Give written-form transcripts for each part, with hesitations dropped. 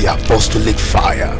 the apostolic fire.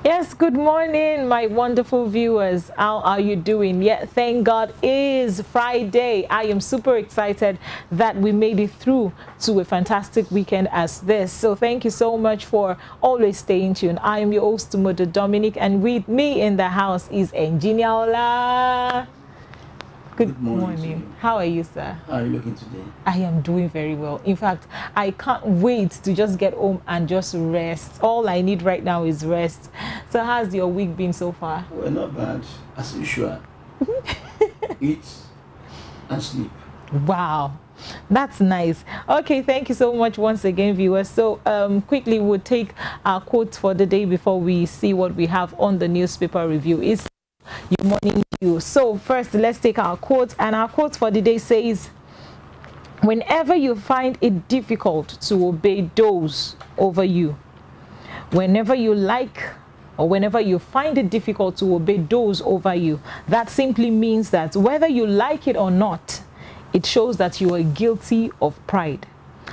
Yes, good morning, my wonderful viewers. How are you doing? Yeah, thank God it's Friday. I am super excited that we made it through to a fantastic weekend as this. So thank you so much for always staying tuned. I am your host, Mother Dominic, and with me in the house is Engineer Ola. Good morning. How are you, sir? How are you looking today? I am doing very well. In fact, I can't wait to just get home and just rest. All I need right now is rest. So how's your week been so far? Well, not bad, as usual. Eat and sleep. Wow. That's nice. Okay, thank you so much once again, viewers. So quickly we'll take our quotes for the day before we see what we have on the newspaper review. It's your morning dew. So first, let's take our quote, and our quote for the day says, whenever you find it difficult to obey those over you, whenever you like or whenever you find it difficult to obey those over you, that simply means that whether you like it or not, it shows that you are guilty of pride.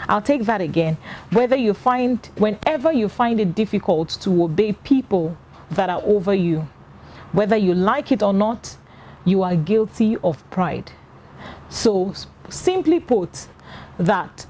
I'll take that again. Whenever you find it difficult to obey people that are over you, whether you like it or not, you are guilty of pride. So simply put, that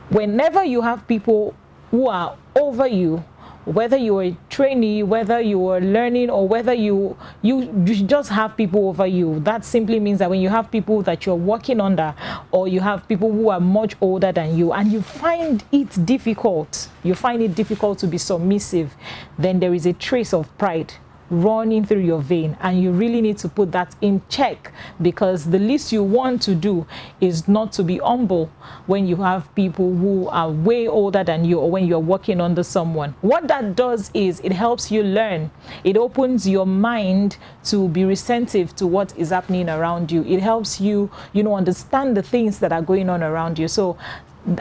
whenever you have people who are over you, whether you're a trainee, whether you are learning, or whether you just have people over you, that simply means that when you have people that you're working under, or you have people who are much older than you, and you find it difficult to be submissive, then there is a trace of pride running through your vein, and you really need to put that in check, because the least you want to do is not to be humble when you have people who are way older than you, or when you're working under someone. What that does is it helps you learn. It opens your mind to be receptive to what is happening around you. It helps you, understand the things that are going on around you. So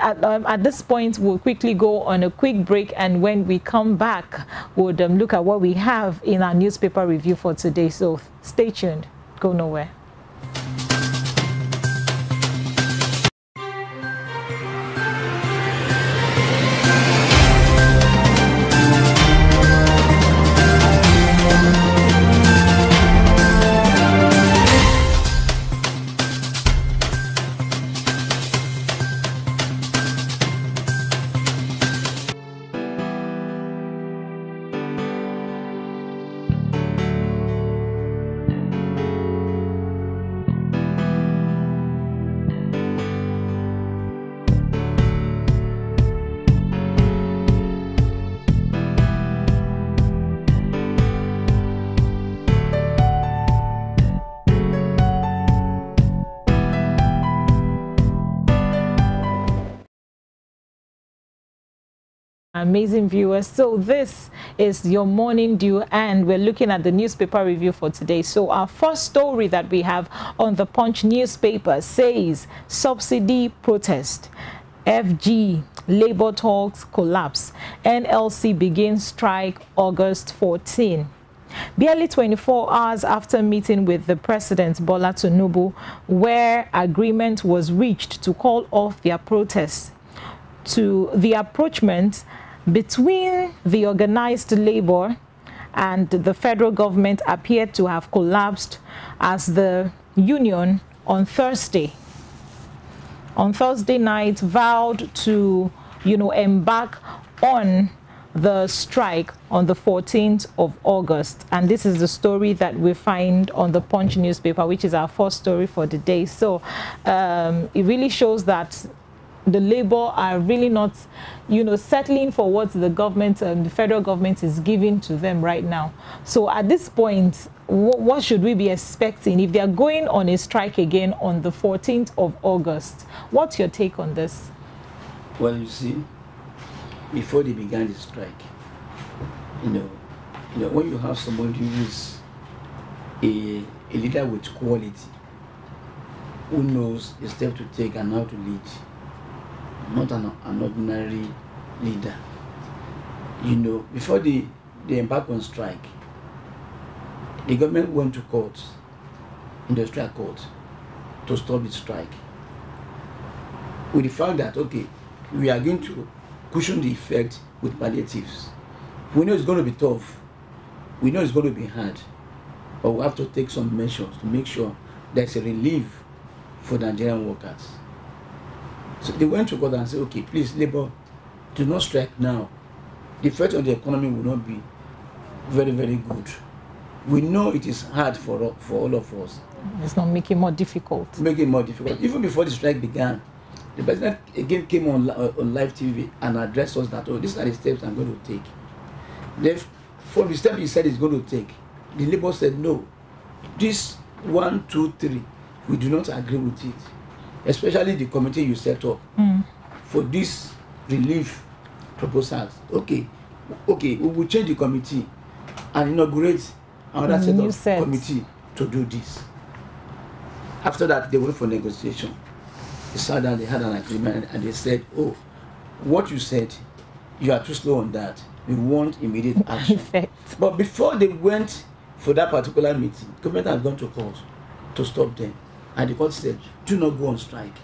at this point, we'll quickly go on a quick break, and when we come back, we'll look at what we have in our newspaper review for today. So stay tuned, go nowhere. Amazing viewers, so this is your morning dew, and we're looking at the newspaper review for today. So our first story that we have on the Punch newspaper says subsidy protest, FG labor talks collapse, NLC begins strike August 14. Barely 24 hours after meeting with the President Bola Tinubu, where agreement was reached to call off their protests, to the approachment between the organized labor and the federal government appeared to have collapsed, as the union on Thursday night vowed to, embark on the strike on the 14th of August. And this is the story that we find on the Punch newspaper, which is our first story for the day. So it really shows that the labor are really not, settling for what the government, the federal government is giving to them right now. So at this point, what should we be expecting if they are going on a strike again on the 14th of August? What's your take on this? Well, you see, before they began the strike, when you have somebody who is a leader with quality, who knows the step to take and how to lead, not an ordinary leader. You know, before they embark on strike, the government went to court, industrial court, to stop the strike. With the fact that, okay, we are going to cushion the effect with palliatives. We know it's going to be tough. We know it's going to be hard. But we have to take some measures to make sure there's a relief for the Nigerian workers. So they went to court and said, okay, please, Labour, do not strike now. The effect on the economy will not be very, very good. We know it is hard for all of us. It's not making it more difficult. Making it more difficult. Even before the strike began, the president again came on live TV and addressed us that, oh, these are the steps I'm going to take. Then, from the step he said he's going to take, the Labour said, no, this 1, 2, 3, we do not agree with it. Especially the committee you set up for this relief proposals. Okay, we will change the committee and inaugurate another set of committee to do this. After that, they went for negotiation. They sat down, they had an agreement, and they said, oh, what you said, you are too slow on that. We want immediate action. But before they went for that particular meeting, the government had gone to court to stop them. And the court said, do not go on strike.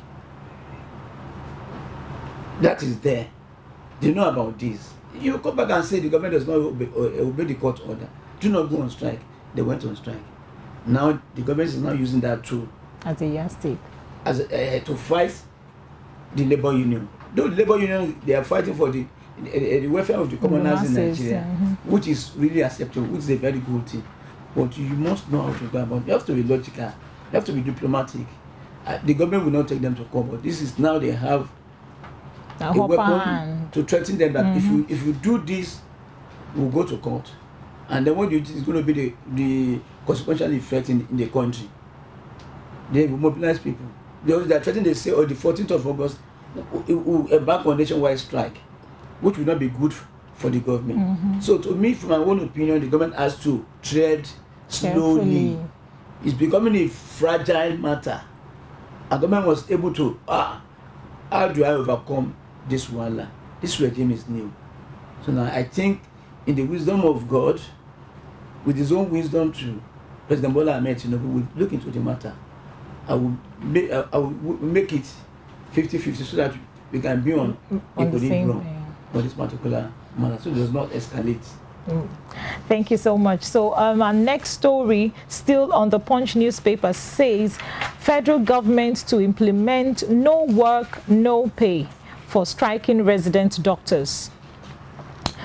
That is there. They know about this. You come back and say the government does not obey the court order. Do not go on strike. They went on strike. Now the government is now using that tool as a yardstick to fight the labor union. Though the labor union, they are fighting for the welfare of the commoners in Nigeria, which is really acceptable, which is a very good thing. But you must know how to go about it. You have to be logical. You have to be diplomatic. The government will not take them to court, but this is now they have a weapon to threaten them that if you do this, we'll go to court. And then what you do is going to be the consequential effect in the country. They will mobilize people. They are threatening, they say, on the 14th of August, we'll embark on nationwide strike, which will not be good for the government. So to me, from my own opinion, the government has to tread slowly. It's becoming a fragile matter. And the government was able to, how do I overcome this wala? This regime is new. So now I think in the wisdom of God, with his own wisdom to President Bola Ahmed Tinubu, will look into the matter. I will make it 50-50 so that we can be on equilibrium for this particular matter, so it does not escalate. Thank you so much. So our next story, still on the Punch newspaper, says federal government to implement no work, no pay for striking resident doctors.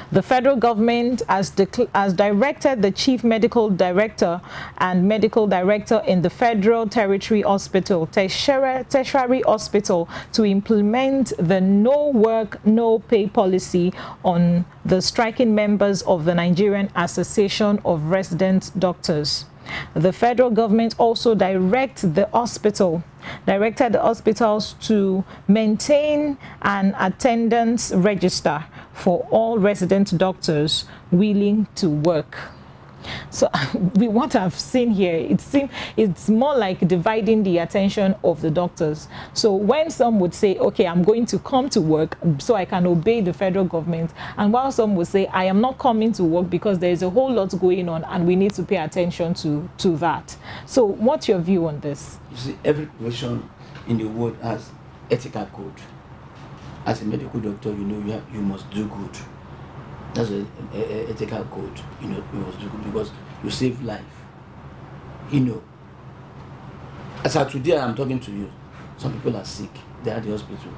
The federal government has directed the chief medical director and medical director in the Federal Territory Hospital, Tertiary Hospital, to implement the no work, no pay policy on the striking members of the Nigerian Association of Resident Doctors. The federal government also directed the hospitals to maintain an attendance register for all resident doctors willing to work. So what I've seen here, it's more like dividing the attention of the doctors. So when some would say, okay, I'm going to come to work so I can obey the federal government, and while some would say, I am not coming to work because there is a whole lot going on and we need to pay attention to that. So what's your view on this? You see, every profession in the world has ethical code. As a medical doctor, you know you must do good. That's an ethical code, you know, you must do good because you save life. You know, as of today I'm talking to you, some people are sick, they're at the hospital.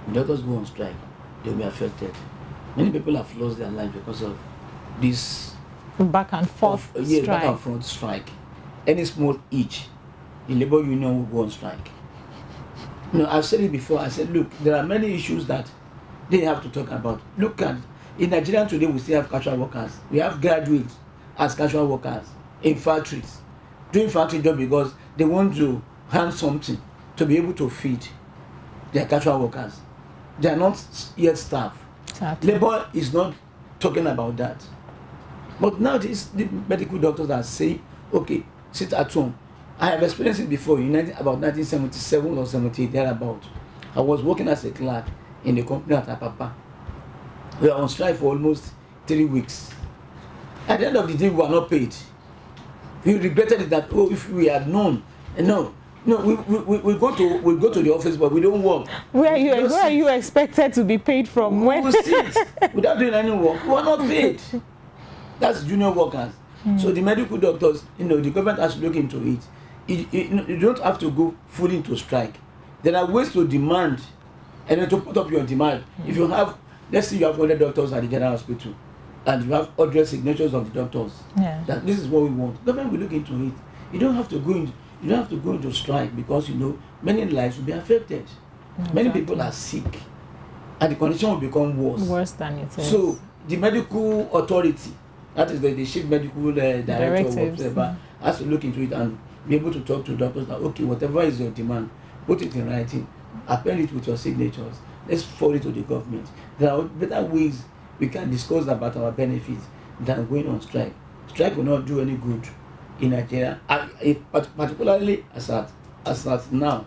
When doctors go on strike, they'll be affected. Many people have lost their life because of this back and forth strike. Back and forth strike. Any small itch, the labor union will go on strike. You know, I've said it before, I said, look, there are many issues that they have to talk about. Look at, in Nigeria today, we still have casual workers. We have graduates as casual workers in factories, doing factory job because they want to hand something to be able to feed their casual workers. They are not yet staff. Exactly. Labor is not talking about that. But now the medical doctors are saying, okay, sit at home. I have experienced it before in about 1977 or 78, thereabout. I was working as a clerk in the company at Apapa. We were on strike for almost 3 weeks. At the end of the day, we were not paid. We regretted it that, oh, if we had known. No, we go to the office, but we don't work. Where are you expected to be paid from? We will sit without doing any work. We are not paid. That's junior workers. So the medical doctors, the government has to look into it. You don't have to go fully into strike. There are ways to demand and then to put up your demand. If you have, let's say you have 100 doctors at the general hospital and you have 100 signatures of the doctors, that this is what we want. Government will look into it. You don't have to go into strike because many lives will be affected. Exactly. Many people are sick and the condition will become worse than it is. So the medical authority, that is the chief medical director or whatever, has to look into it and be able to talk to doctors that, okay, whatever is your demand, put it in writing, append it with your signatures, let's forward it to the government. There are better ways we can discuss about our benefits than going on strike. Strike will not do any good in Nigeria, particularly as at now.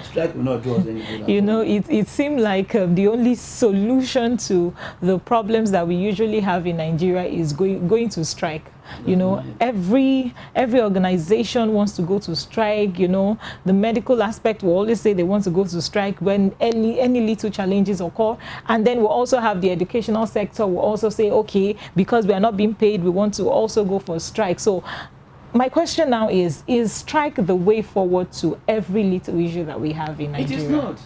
Strike will not do us any good. It seemed like the only solution to the problems that we usually have in Nigeria is going to strike. Every organization wants to go to strike. The medical aspect will always say they want to go to strike when any little challenges occur. And then we'll also have the educational sector will also say, okay, because we are not being paid, we want to also go for strike. So my question now is strike the way forward to every little issue that we have in Nigeria? It is not.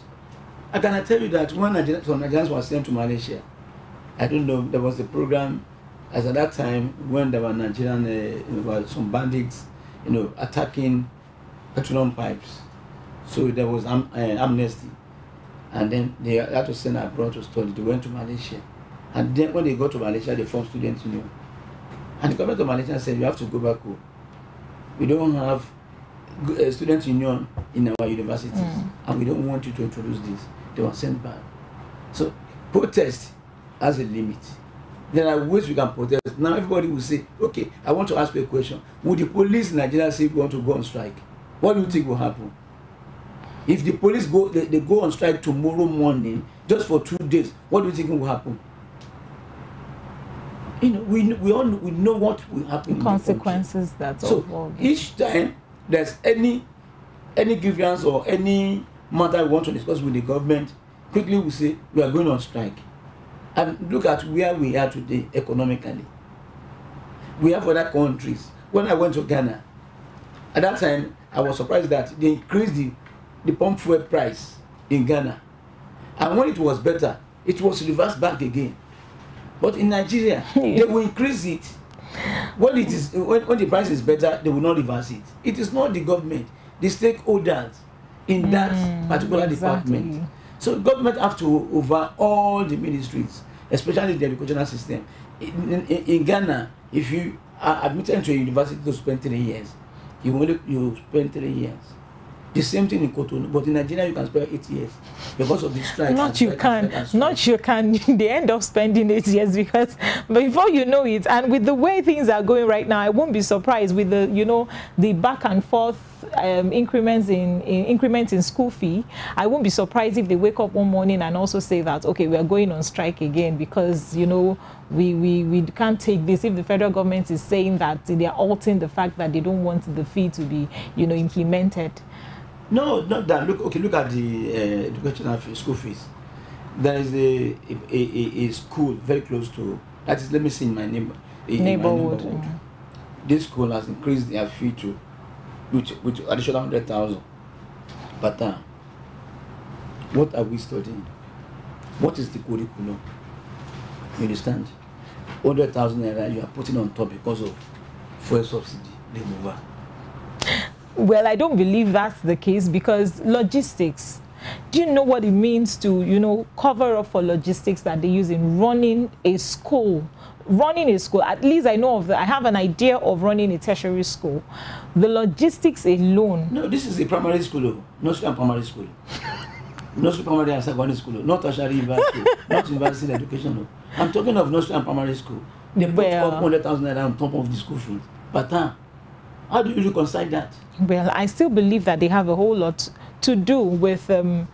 I can tell you that when some Nigerians were sent to Malaysia, I don't know, there was a program as at that time when there were Nigerian, some bandits, attacking petroleum pipes. So there was amnesty. And then they had to send abroad to study. They went to Malaysia. And then when they got to Malaysia, they formed students union. And the government of Malaysia said, you have to go back home. We don't have a student union in our universities, and we don't want you to introduce this. They were sent back. So protest has a limit. There are ways we can protest. Now everybody will say, okay, I want to ask you a question. Would the police in Nigeria say we want to go on strike? What do you think will happen? If the police they go on strike tomorrow morning, just for 2 days, what do you think will happen? We know what will happen. Consequences that's so each time there's any grievance or any matter we want to discuss with the government, quickly we say we are going on strike. And look at where we are today economically. We have other countries. When I went to Ghana, at that time I was surprised that they increased the pump fuel price in Ghana, and when it was better, it was reversed back again. But in Nigeria, they will increase it. When the price is better, they will not reverse it. It is not the government, the stakeholders in that particular department. So government have to overhaul the ministries, especially the educational system. In Ghana, if you are admitted to a university to spend 3 years, you spend 3 years. The same thing in Cotonou, but in Nigeria you can spend 8 years because of the strike. Not you can. They end up spending 8 years because before you know it, and with the way things are going right now, I won't be surprised with the the back and forth increments in school fee. I won't be surprised if they wake up one morning and also say that, okay, we are going on strike again because we can't take this. If the federal government is saying that they are altering the fact that they don't want the fee to be implemented. No, not that. Look at the educational school fees. There is a school very close to, that is, let me see, in my neighborhood. This school has increased their fee to with additional 100,000 per term. What are we studying? What is the curriculum? You understand? 100,000 naira you are putting on top because of fuel subsidy removal. Well, I don't believe that's the case because logistics. Do you know what it means to, cover up for logistics that they use in running a school? Running a school, at least I know I have an idea of running a tertiary school. The logistics alone. No, this is a primary school, nursery and primary school. Nursery, primary and secondary school, not tertiary university, not university education. I'm talking of nursery and primary school. They put up 100,000 naira on top of the school fees per term. How do you reconcile that? Well, I still believe that they have a whole lot to do with the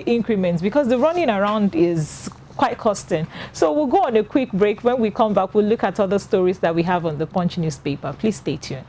increments, because the running around is quite costing. So we'll go on a quick break. When we come back, we'll look at other stories that we have on the Punch newspaper. Please stay tuned.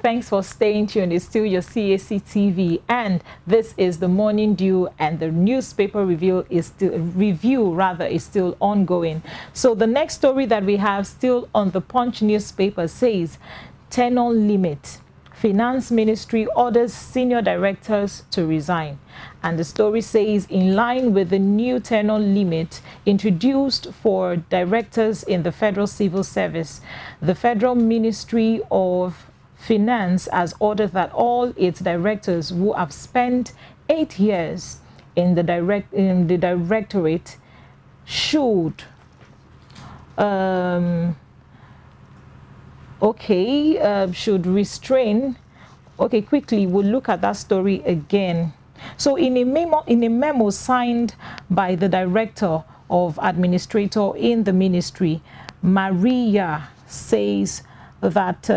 Thanks for staying tuned. It's still your Cactv, and this is the Morning Dew, and the newspaper review is still ongoing. So the next story that we have still on the Punch newspaper says, tenure limit. Finance Ministry orders senior directors to resign. And the story says, in line with the new tenure limit introduced for directors in the Federal Civil Service, the Federal Ministry of Finance has ordered that all its directors who have spent 8 years in the directorate should should restrain. Okay, quickly we'll look at that story again. So in a memo signed by the director of administrator in the ministry, Maria, says that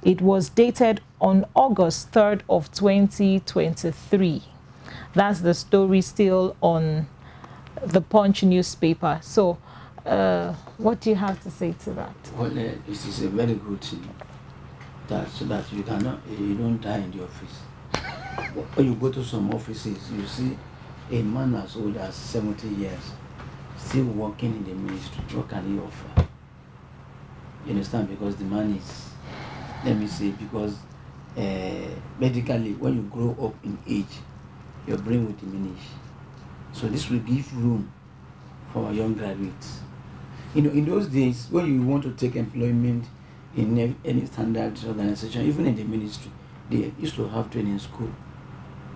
it was dated on August 3rd of 2023. That's the story still on the Punch newspaper. So what do you have to say to that? Well, this is a very good thing, so that you don't die in the office. When you go to some offices, you see a man as old as 70 years still working in the ministry. What can he offer? You understand? Because the man is, let me say, because medically, when you grow up in age, your brain will diminish. So this will give room for young graduates. You know, in those days, when you want to take employment in any standard organization, even in the ministry, they used to have training school.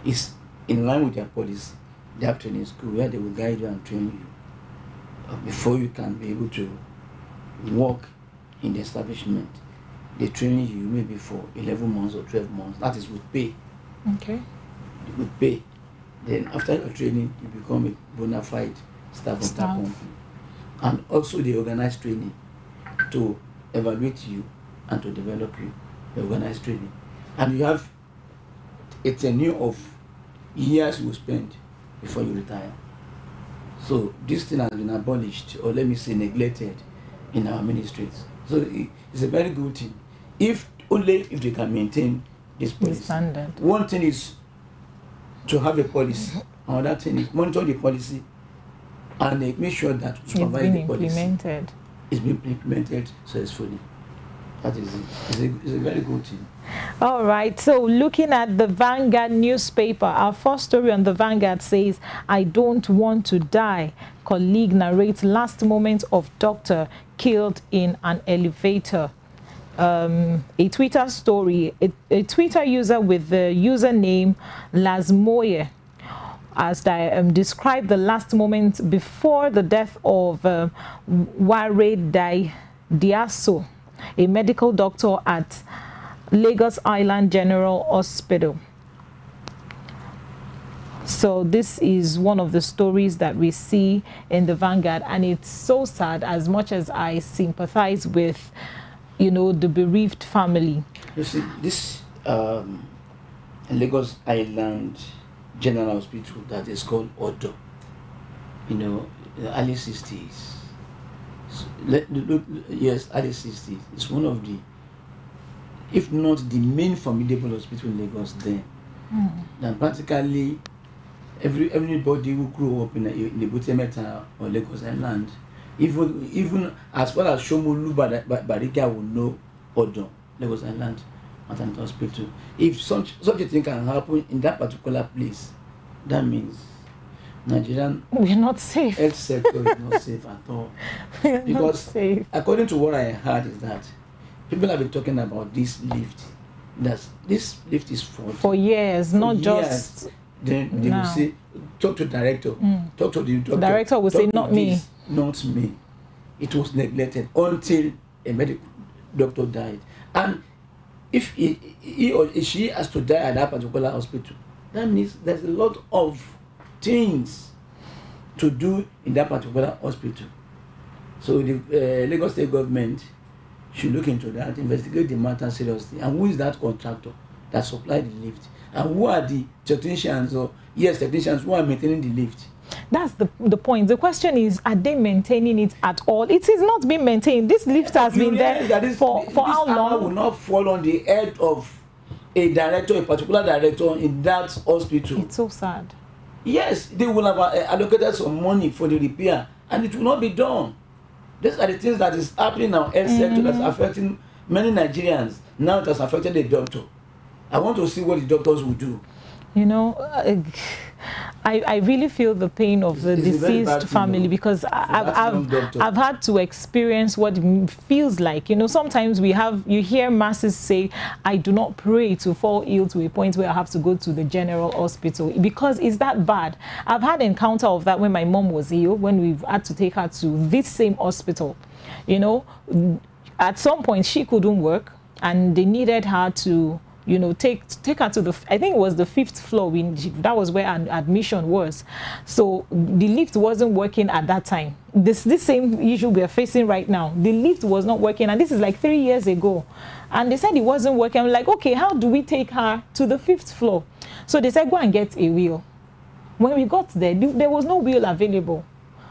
It's in line with their policy. They have training school where they will guide you and train you before you can be able to work in the establishment. They train you maybe for 11 months or 12 months. That is with pay. Okay. With pay. Then after your training, you become a bona fide staff of that company. And also they organize training to evaluate you and to develop you. They organize training. And you have a tenure of years you spend before you retire. So this thing has been abolished, or let me say neglected, in our ministries. So it's a very good thing. Only if they can maintain this policy. Standard. One thing is to have a policy. Another thing is monitor the policy and make sure that supervise the policy. It's been implemented successfully. That is it. It's a very good thing. All right, so looking at the Vanguard newspaper, our first story on the Vanguard says, I don't want to die. Colleague narrates last moment of doctor killed in an elevator. A Twitter story, a Twitter user with the username Lasmoye as described the last moment before the death of Ware Diaso, a medical doctor at Lagos Island General Hospital. So this is one of the stories that we see in the Vanguard, and it's so sad. As much as I sympathize with, you know, the bereaved family. You see, this Lagos Island General Hospital that is called Odo, you know, in the early 60s. So, yes, early 60s. It's one of the, if not the main formidable hospital in Lagos then. Then practically everybody who grew up in the Butemeta or Lagos Island, even as well as Shomolu Bariga will know Odo, Lagos Island Maternity Hospital. If such a thing can happen in that particular place, that means Nigerian we're not safe. Health sector is not safe at all. Because according to what I heard is that people have been talking about this lift. That this lift is for years, not just. Then they will say, talk to the director, talk to the doctor. The director will say, not me. Not me. It was neglected until a medical doctor died. And if he or she has to die at that particular hospital, that means there's a lot of things to do in that particular hospital. So the Lagos State government should look into that, investigate the matter seriously. And who is that contractor that supplied the lift? And who are the technicians technicians who are maintaining the lift? That's the point. The question is, are they maintaining it at all? It is not being maintained. This lift has been there for how long? This will not fall on the head of a director, a particular director in that hospital. It's so sad. Yes, they will have allocated some money for the repair, and it will not be done. These are the things that is happening now. Health sector that's affecting many Nigerians. Now it has affected the doctor. I want to see what the doctors will do. You know, I really feel the pain of the deceased family, because I've had to experience what it feels like. You know, sometimes you hear masses say, I do not pray to fall ill to a point where I have to go to the general hospital, because it's that bad. I've had encounter of that when my mom was ill, when we've had to take her to this same hospital. You know, at some point she couldn't work and they needed her to, you know, take her to the, I think it was the 5th floor. That was where an admission was. So the lift wasn't working at that time. This same issue we are facing right now. The lift was not working, and this is like 3 years ago. And they said it wasn't working. I'm like, okay, how do we take her to the 5th floor? So they said, go and get a wheel. When we got there, there was no wheel available.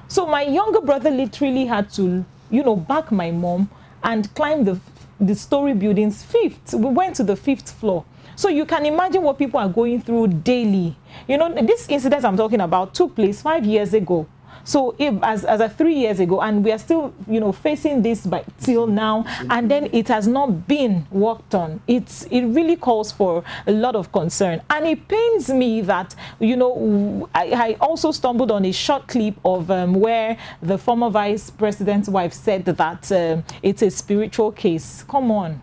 So my younger brother literally had to, you know, back my mom and climb the story building's 5th. We went to the 5th floor. So you can imagine what people are going through daily. You know, this incident I'm talking about took place 5 years ago. So as of 3 years ago, and we are still, you know, facing this till now, and then it has not been worked on. It really calls for a lot of concern, and it pains me that, you know, I also stumbled on a short clip of where the former vice president's wife said that it's a spiritual case. Come on.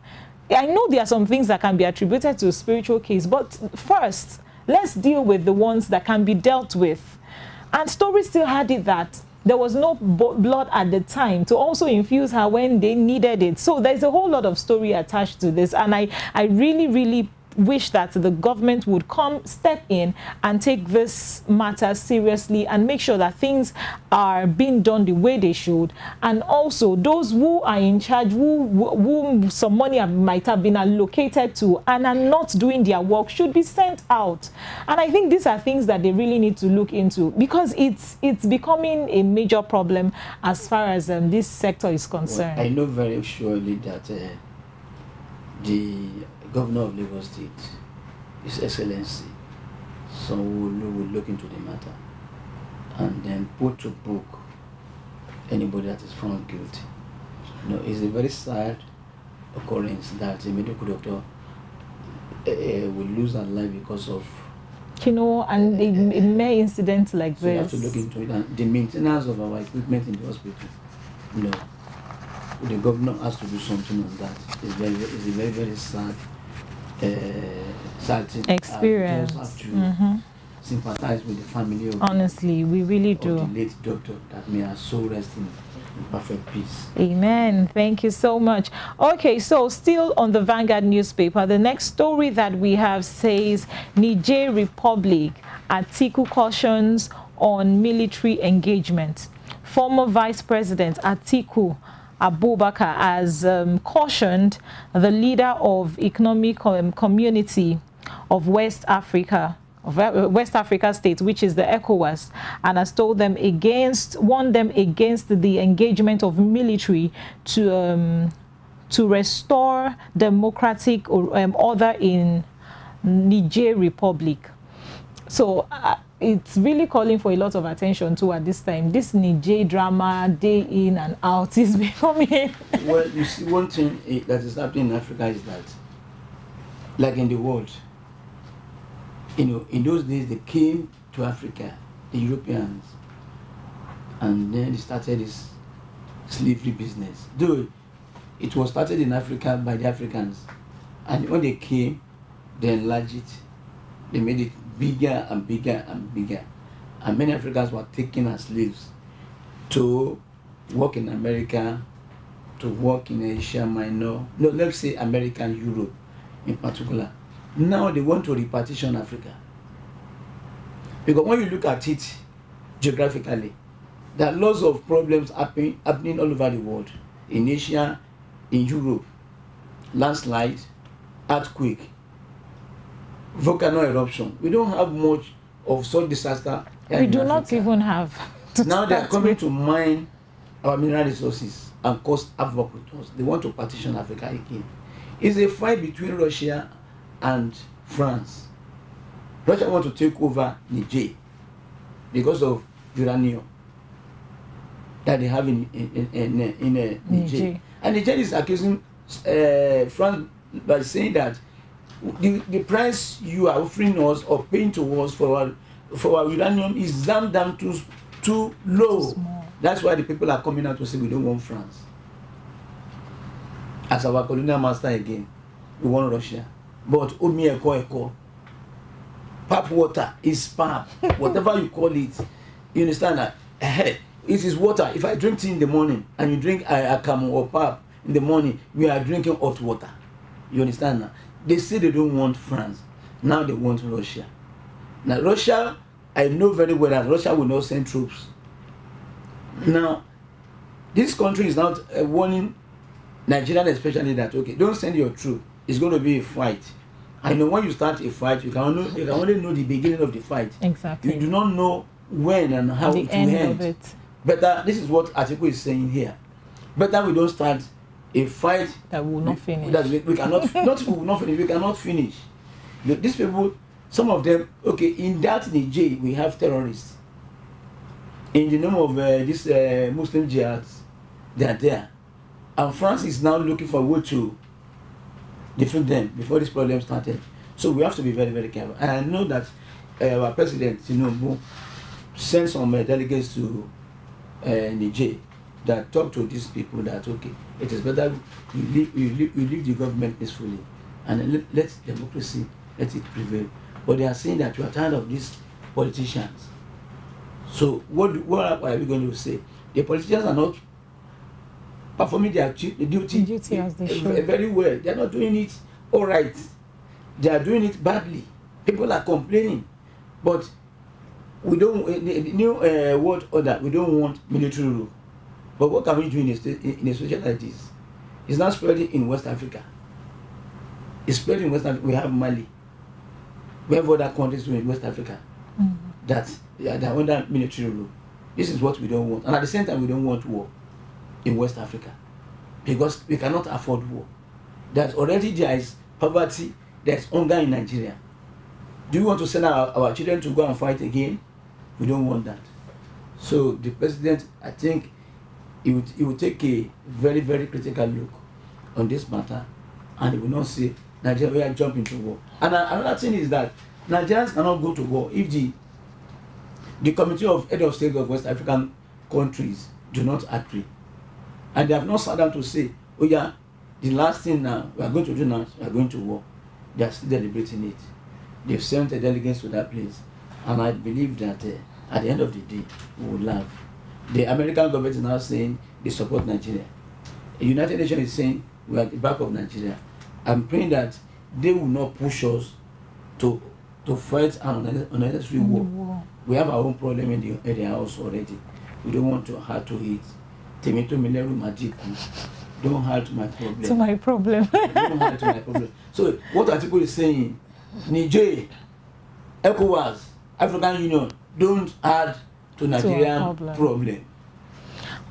I know there are some things that can be attributed to a spiritual case, but first, let's deal with the ones that can be dealt with. And story still had it that there was no blood at the time to also infuse her when they needed it. So there's a whole lot of story attached to this. And I really, really wish that the government would step in and take this matter seriously and make sure that things are being done the way they should. And also those who are in charge, who some money might have been allocated to and are not doing their work, should be sent out. And I think these are things that they really need to look into, because it's becoming a major problem as far as this sector is concerned. Well, I know very surely that the Governor of Lagos State, His Excellency, will look into the matter and then put to book anybody that is found guilty. You know, it's a very sad occurrence that a medical doctor will lose her life because of and a mere incident like so this. you have to look into it. And the maintenance of our equipment in the hospital, the governor has to do something on that. It's a very, very sad thing. Experience. We just have to sympathize with the family of honestly, we really do. Of the late doctor, that may her soul rest in perfect peace. Amen. Thank you so much. Okay, so still on the Vanguard newspaper, the next story that we have says Niger Republic, Atiku cautions on military engagement. Former Vice President Atiku Abubakar has cautioned the leader of Economic Community of West Africa states, which is the ECOWAS, and has warned them against the engagement of military to restore democratic order in Niger Republic. So it's really calling for a lot of attention too at this time. This Niger drama, day in and out, is becoming. Well, you see, one thing that is happening in Africa is that, like in the world, in those days they came to Africa, the Europeans, and then they started this slavery business. Though it was started in Africa by the Africans, and when they came, they enlarged it. They made it bigger and bigger and bigger, and many Africans were taken as slaves to work in America, to work in Asia Minor. No, let's say America and Europe in particular. Now they want to repartition Africa. Because when you look at it geographically, there are lots of problems happening all over the world. In Asia, in Europe, landslide, earthquake, volcano eruption. We don't have much of such disaster. We do not even have. Now they are coming to mine our mineral resources and cause havoc with us. They want to partition Africa again. It's a fight between Russia and France. Russia wants to take over Niger because of uranium that they have in Niger. And Niger is accusing France by saying that the price you are offering us or paying to us for our uranium is down too low. Small. That's why the people are coming out to say we don't want France as our colonial master again. We want Russia. But Omi Eko, pap water is pap, whatever you call it. You understand that? It is water. If I drink tea in the morning and you drink akamu or pap in the morning, we are drinking hot water. You understand that? They say they don't want France. Now they want Russia. Now Russia, I know very well that Russia will not send troops. Now, this country is not warning Nigeria especially that, okay, don't send your troop. It's going to be a fight. I know when you start a fight, you can only know the beginning of the fight. Exactly. You do not know when and how it will end. Better, this is what Atiku is saying here. Better we don't start a fight that will not finish. That we cannot we cannot finish. These people, some of them, okay, in that Niger we have terrorists. In the name of these Muslim jihads, they are there. And France is now looking for a way to defeat them before this problem started. So we have to be very, very careful. And I know that our president, sent some delegates to Niger that talk to these people that, okay, it is better we leave the government peacefully and let democracy, let it prevail. But they are saying that we are tired of these politicians. So what are we going to say? The politicians are not performing their duty as they should. Very well. They are not doing it all right. They are doing it badly. People are complaining. But we don't, the new world order, we don't want military rule. But what can we do in a situation like this? It's not spreading in West Africa. It's spreading in West Africa. We have Mali. We have other countries in West Africa that they are under military rule. This is what we don't want. And at the same time, we don't want war in West Africa because we cannot afford war. There is poverty, there's hunger in Nigeria. Do you want to send our children to go and fight again? We don't want that. So the president, I think, he will take a very, very critical look on this matter, and he will not say Nigeria jump into war. And another thing is that Nigerians cannot go to war if the committee of head of state of West African countries do not agree. And they have not sat down to say, oh yeah, the last thing now we are going to do now, we are going to war. They are still deliberating it. They've sent the delegates to that place. And I believe that at the end of the day, we will laugh. The American government is now saying they support Nigeria. The United Nations is saying we are at the back of Nigeria. I'm praying that they will not push us to fight an unnecessary war. We have our own problem in the house already. We don't want to add to it. Tomato mineral magic. Don't add to my problem. To my problem. Don't add to my problem. So what Atiku is saying, Niger, ECOWAS, African Union, don't add to Nigerian problem.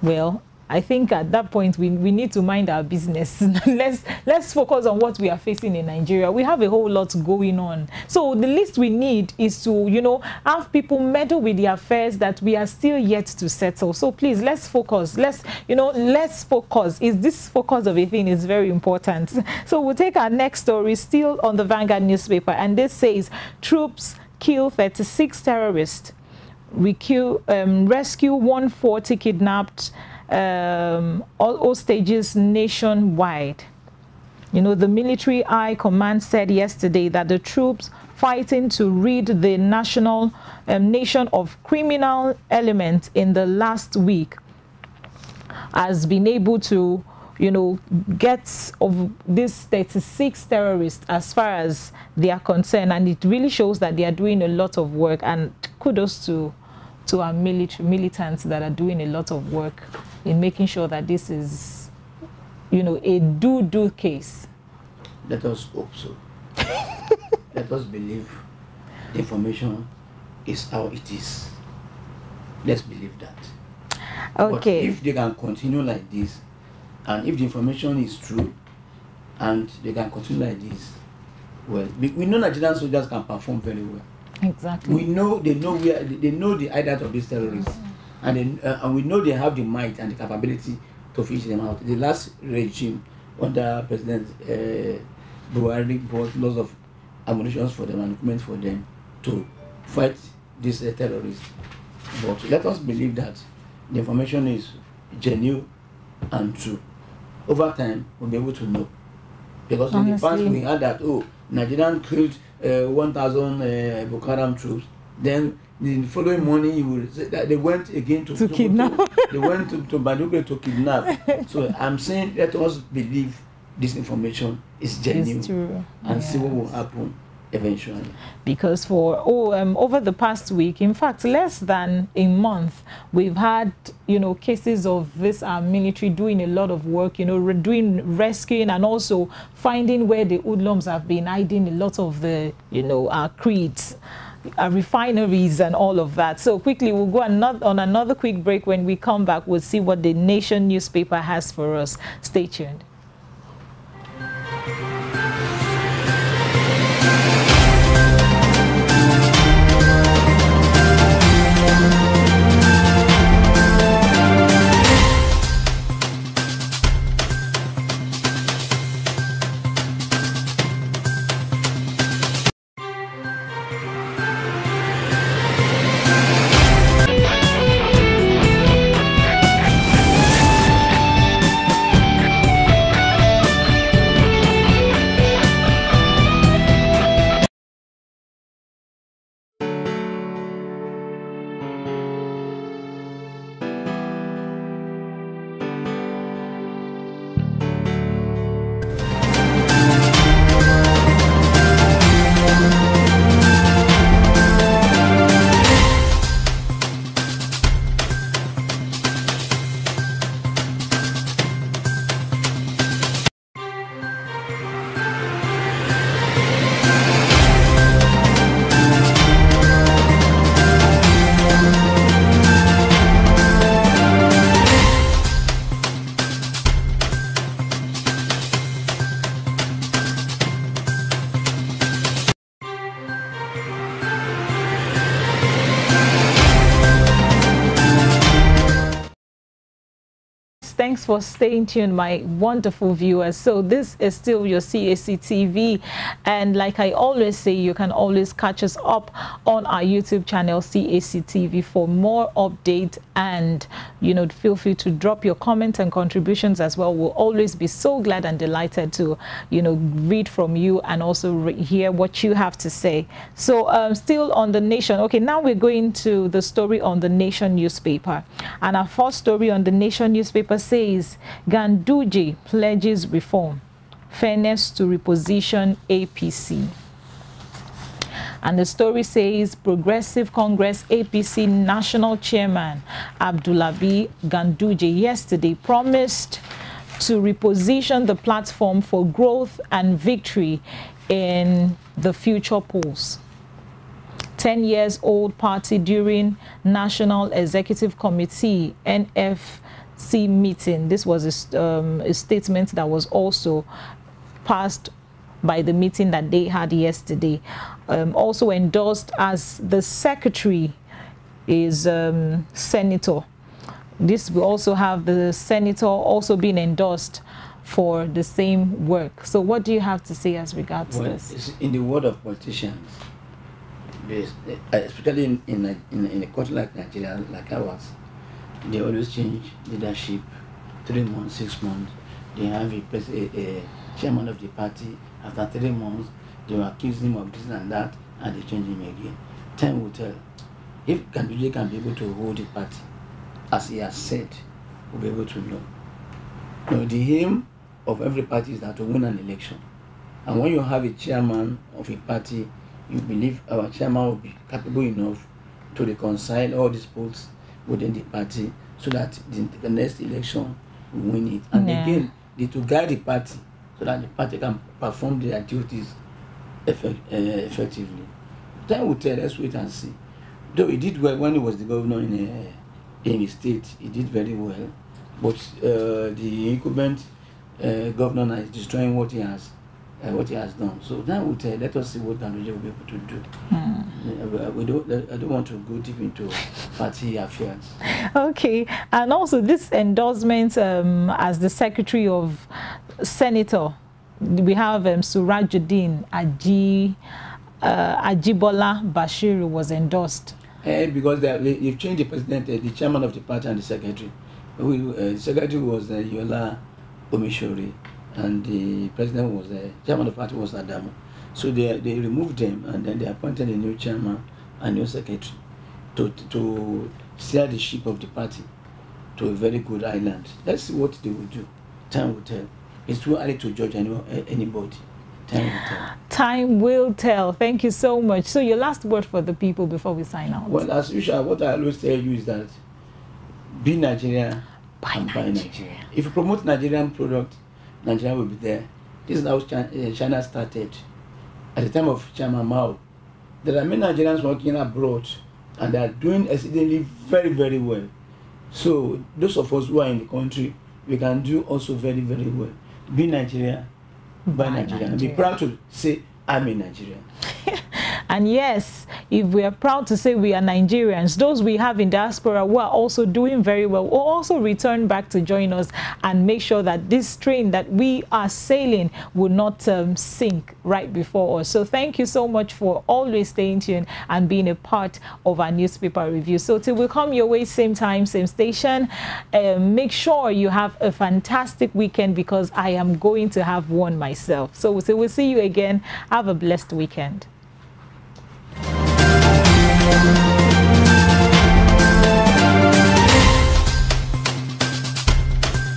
Well, I think at that point we need to mind our business. let's focus on what we are facing in Nigeria. We have a whole lot going on. So the least we need is to, you know, have people meddle with the affairs that we are still yet to settle. So please, let's focus. Let's focus. Is this focus of a thing is very important. So we'll take our next story, still on the Vanguard newspaper, and this says troops kill 36 terrorists. Rescue 140 kidnapped all stages nationwide. You know, the military high command said yesterday that the troops fighting to rid the nation of criminal elements in the last week has been able to, you know, get of these 36 terrorists as far as they are concerned, and it really shows that they are doing a lot of work, and kudos to our militants that are doing a lot of work in making sure that this is, you know, a do case. Let us hope so. Let us believe the information is how it is. Let's believe that. Okay. But if they can continue like this, and if the information is true, and they can continue like this, well, we know Nigerian soldiers can perform very well. Exactly. We know they know the hideout of these terrorists, and we know they have the might and the capability to fish them out. The last regime under President Buhari brought lots of ammunition for them and equipment for them to fight these terrorists. But let us believe that the information is genuine and true. Over time, we'll be able to know. Because in the past, we had that, Nigerian killed 1,000 Boko Haram troops. Then the following morning, you will say that they went again to kidnap. They went to Badugry to kidnap. So I'm saying, let us believe this information is genuine. It's true. And see what will happen eventually. Because for over the past week, in fact less than a month, we've had, you know, cases of this military doing a lot of work, you know, doing rescuing and also finding where the hoodlums have been hiding a lot of the, you know, creeds, refineries and all of that. So quickly we'll go on another quick break. When we come back, we'll see what the Nation newspaper has for us. Stay tuned. Thanks for staying tuned, my wonderful viewers. So this is still your Cactv, and like I always say, you can always catch us up on our YouTube channel Cactv for more updates, and feel free to drop your comments and contributions as well. We'll always be so glad and delighted to read from you and also hear what you have to say. So still on The Nation. Okay, now we're going to the story on The Nation newspaper, and our first story on The Nation newspaper says Ganduje pledges reform, fairness to reposition APC. And the story says Progressive Congress APC National Chairman Abdullahi Ganduje yesterday promised to reposition the platform for growth and victory in the future polls. 10-year-old party during National Executive Committee NFC meeting. This was a statement that was also passed by the meeting that they had yesterday. Also endorsed as the secretary is Senator. This will also have the senator also being endorsed for the same work. So what do you have to say as regards this? In the world of politicians, especially in a country like Nigeria, like ours, they always change leadership 3 months, 6 months. They have a chairman of the party. After 3 months, they will accuse him of this and that, and they change him again. Time will tell. If Ganduje can be able to hold the party, as he has said, we'll be able to know. Now, the aim of every party is that to win an election. And when you have a chairman of a party, you believe our chairman will be capable enough to reconcile all disputes within the party so that the next election will win it. And again, to guide the party so that the party can perform their duties effectively. Time will tell, let's wait and see. Though he did well when he was the governor in his state, he did very well. But the incumbent governor is destroying what he has done. So now we tell, let us see what Ganduje will be able to do. I don't want to go deep into party affairs. Okay, and also this endorsement as the secretary of Senator, we have Surajuddin Ajibola Bashiru was endorsed. Because they've changed the president, the chairman of the party, and the secretary. The secretary was Yola Omishori, and the president was chairman of the party was Adamu. So they removed them, and then they appointed a new chairman and new secretary to steer the ship of the party to a very good island. Let's see what they will do. Time will tell. It's too early to judge anybody. Time will tell. Time will tell. Thank you so much. So your last word for the people before we sign out. Well, as usual, what I always tell you is that be Nigeria, buy Nigeria. If you promote Nigerian product, Nigeria will be there. This is how China started. At the time of Chairman Mao, there are many Nigerians working abroad, and they are doing exceedingly very, very well. So those of us who are in the country, we can do also very, very well. Be Nigeria, buy Nigeria. And be proud to say, I'm a Nigerian. And yes, if we are proud to say we are Nigerians, those we have in diaspora who are also doing very well will also return back to join us and make sure that this train that we are sailing will not sink right before us. So thank you so much for always staying tuned and being a part of our newspaper review. So till we come your way, same time, same station, make sure you have a fantastic weekend, because I am going to have one myself. So we'll see you again. Have a blessed weekend. Thank you.